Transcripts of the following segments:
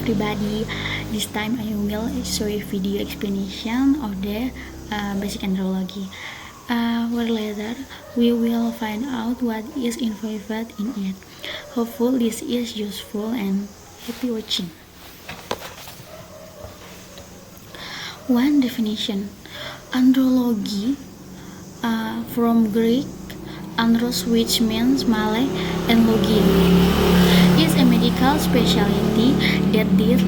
everybody. This time I will show a video explanation of the basic andrology. Where later we will find out what is involved in it. Hopefully this is useful and happy watching. One definition: andrology, from Greek andros, which means male, and logia, is a medical specialty that deals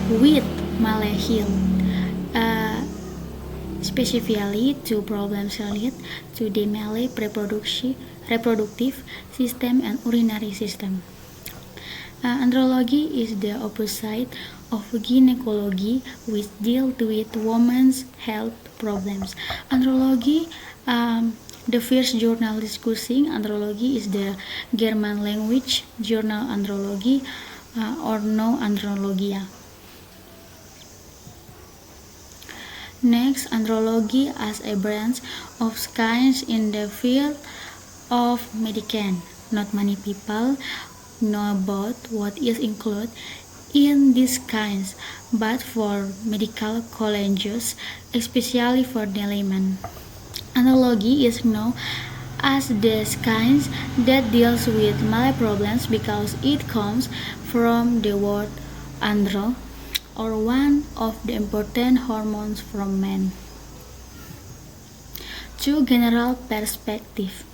with male health, specifically to problems related to the male reproductive system and urinary system. Andrology is the opposite of gynecology, which deals with women's health problems. Andrology, the first journal discussing andrology is the German language journal Andrologie, or No Andrologia. Next, andrology as a branch of science in the field of medicine. Not many people know about what is included in this science, but for medical colleges, especially for the layman, andrology is known as the science that deals with male problems because it comes from the word andro, or one of the important hormones from men. To general perspective,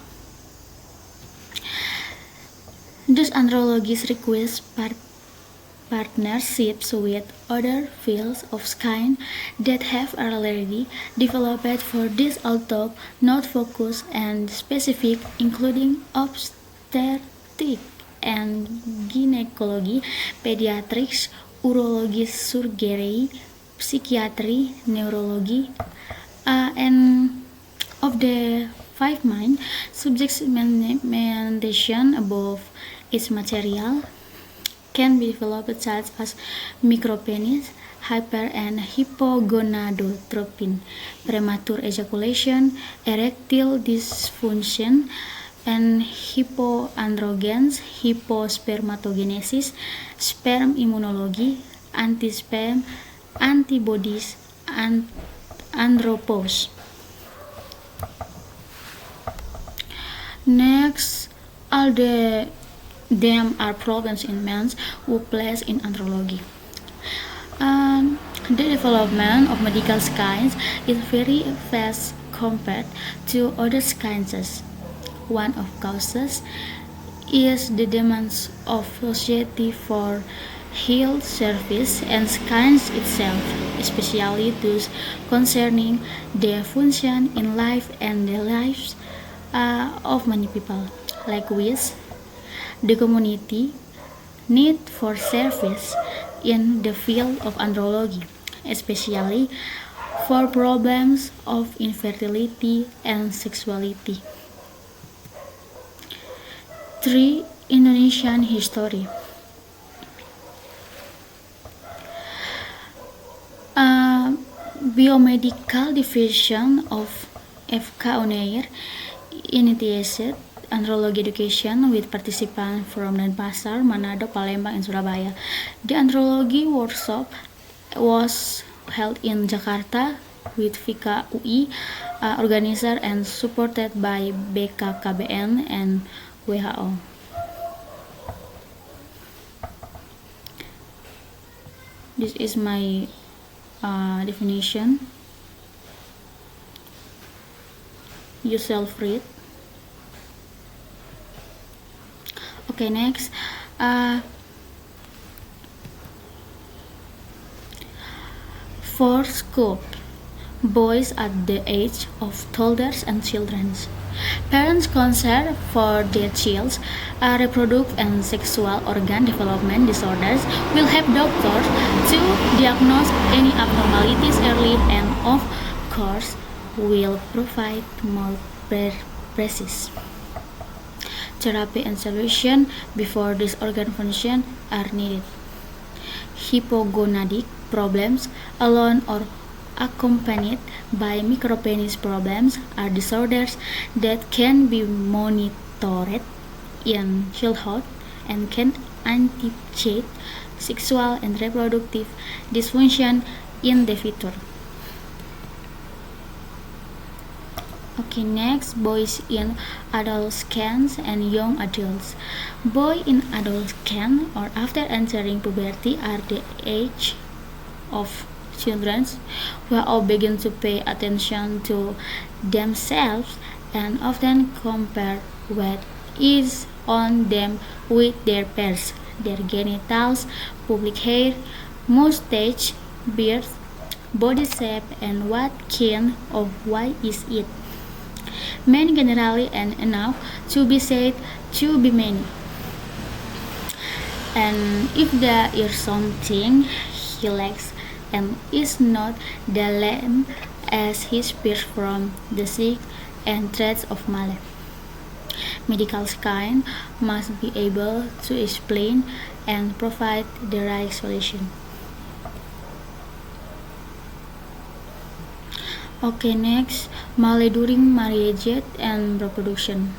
thus andrology requires partnerships with other fields of science that have already developed for this, although not focused and specific, including obstetrics and gynecology, pediatrics, urology, surgery, psychiatry, neurology, and of the five main subjects mentioned above, its material can be developed such as micropenis, hyper and hypogonadotropin, premature ejaculation, erectile dysfunction, and hypoandrogens, hypospermatogenesis, sperm immunology, anti-sperm antibodies, and andropause. Next, all them are problems in men who place in andrology. The development of medical science is very fast compared to other sciences. One of causes is the demands of society for health service and science itself, especially those concerning the function in life and the lives of many people. Likewise, the community need for service in the field of andrology, especially for problems of infertility and sexuality. 3. Indonesian history. Biomedical division of FK Unair initiated andrology education with participants from Denpasar, Manado, Palembang, and Surabaya. The andrology workshop was held in Jakarta with Vika UI, organized and supported by BKKBN and WHO. This is my definition. You self-read. Okay, next. For scope, boys at the age of toddlers and children. Parents concerned for their child's reproductive and sexual organ development disorders will help doctors to diagnose any abnormalities early and, of course, will provide more precise therapy and solution before these organ functions are needed. Hypogonadic problems, alone or accompanied by micropenis problems, are disorders that can be monitored in childhood and can anticipate sexual and reproductive dysfunction in the future. Okay, next, boys in adolescence and young adults. Boys in adolescence or after entering puberty are the age of children who all begin to pay attention to themselves and often compare what is on them with their peers, their genitals, pubic hair, mustache, beard, body shape, and what kind of why is it. Men generally and enough to be said to be many. And if there is something he lacks and is not the lame as he spears from the sick and threats of malice. Medical science must be able to explain and provide the right solution. Okay, next, male during marriage and reproduction.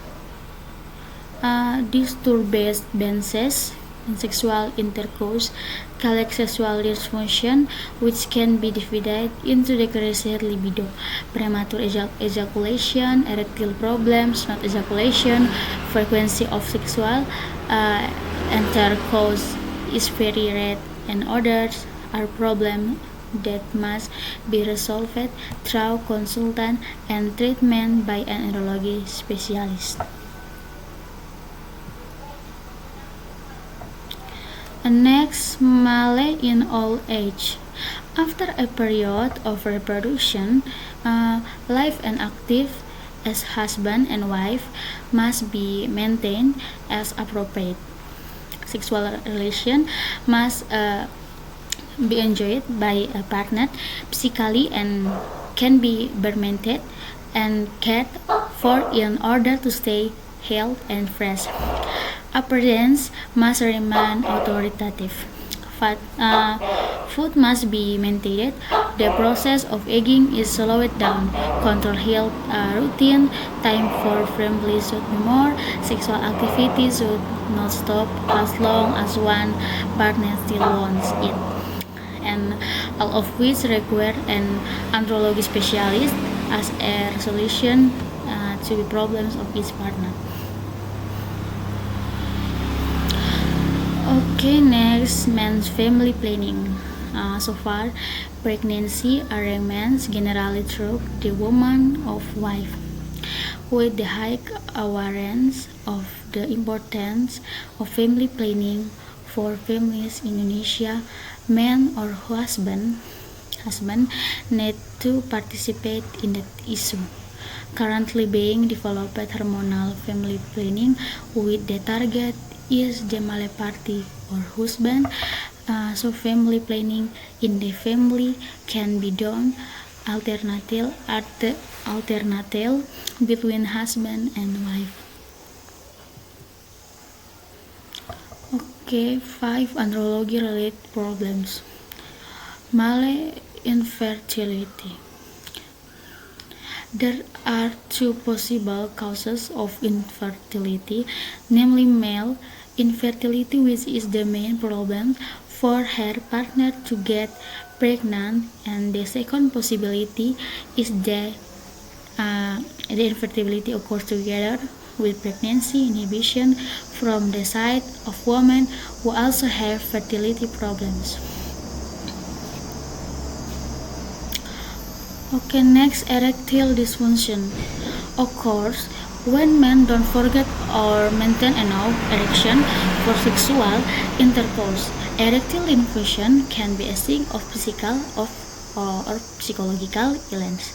Disturbances in sexual intercourse called sexual dysfunction, which can be divided into decreased libido, premature ejaculation, erectile problems, not ejaculation, frequency of sexual intercourse is very rare, and others are problems that must be resolved through consultation and treatment by an urology specialist. Next, male in old age. After a period of reproduction, life and active as husband and wife must be maintained as appropriate. Sexual relation must be enjoyed by a partner physically and can be fermented and cared for in order to stay healthy and fresh. Appearance must remain authoritative. Food must be maintained. The process of aging is slowed down. Control health routine. Time for family should be more. Sexual activity should not stop as long as one partner still wants it. And all of which require an andrology specialist as a solution to the problems of each partner. Okay, next, men's family planning. So far, pregnancy arrangements generally through the woman of wife. With the high awareness of the importance of family planning for families in Indonesia, men or husband need to participate in that issue. Currently being developed hormonal family planning with the target is the male party or husband, so family planning in the family can be done alternative between husband and wife. Okay, 5 andrology related problems. Male infertility. There are 2 possible causes of infertility, namely male infertility, which is the main problem for her partner to get pregnant, and the second possibility is that the infertility occurs together with pregnancy inhibition from the side of women who also have fertility problems. Okay, next, erectile dysfunction occurs when men don't forget or maintain enough erection for sexual intercourse. Erectile dysfunction can be a sign of physical or psychological illness.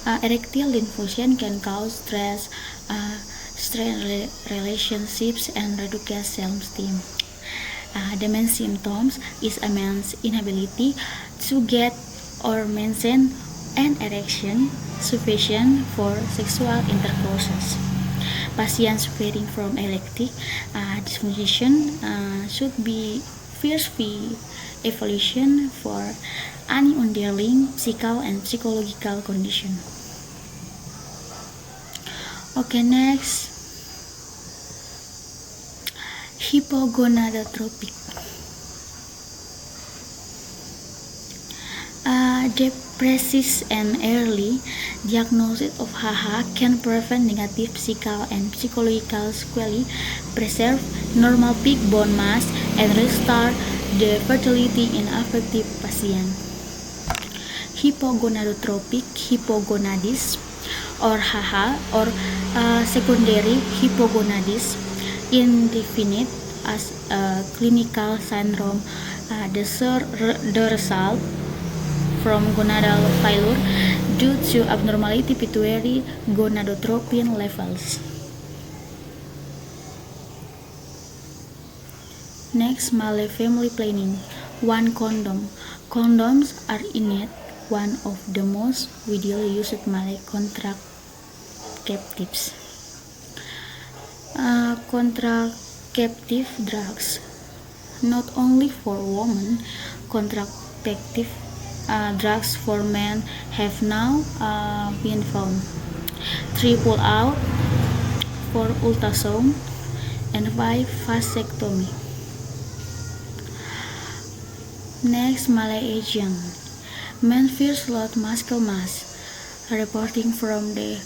Erectile dysfunction can cause stress, strain relationships, and reduce self-esteem. The main symptoms is a man's inability to get or maintain an erection sufficient for sexual intercourse. Patients suffering from erectile dysfunction should be first be evaluation for any underlying physical and psychological condition. Okay, next, Hypogonadotropic. Depressive and early diagnosis of HAHA can prevent negative physical and psychological sequelae, preserve normal peak bone mass, and restore the fertility in affected patients. Hypogonadotropic hypogonadism or HAHA or secondary hypogonadism, indefinite as a clinical syndrome, the result from gonadal failure due to abnormality pituitary gonadotropin levels. Next, Malay family planning. 1. Condom. Condoms are indeed one of the most widely used Malay contraceptives. Contraceptive drugs. Not only for women, contraceptive drugs for men have now been found. 3. Pull out, 4. ultrasound, and 5. vasectomy. Next, Malay-Asian. Men first lost muscle mass. Reporting from the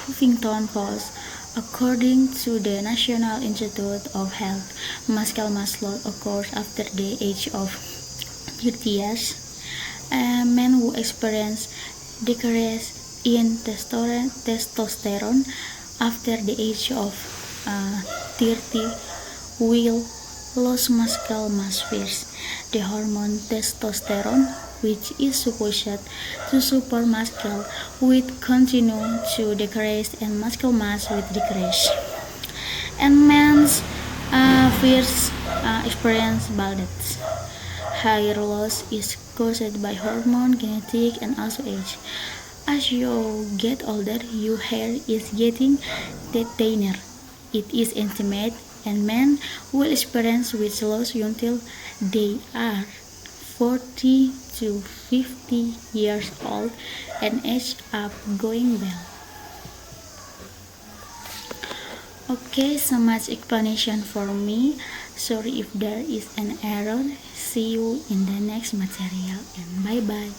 Huffington Post, according to the National Institute of Health, muscle mass loss occurs after the age of 30 years. Men who experience decrease in testosterone after the age of 30 will lose muscle mass first. The hormone testosterone, which is supposed to support muscle, will continue to decrease and muscle mass will decrease. And men's first experience baldness. Hair loss is caused by hormone, genetic, and also age. As you get older, your hair is getting thinner. It is intimate, and men will experience weight loss until they are 40 to 50 years old and age up going well. Okay, so much explanation for me. Sorry if there is an error. See you in the next material and bye bye.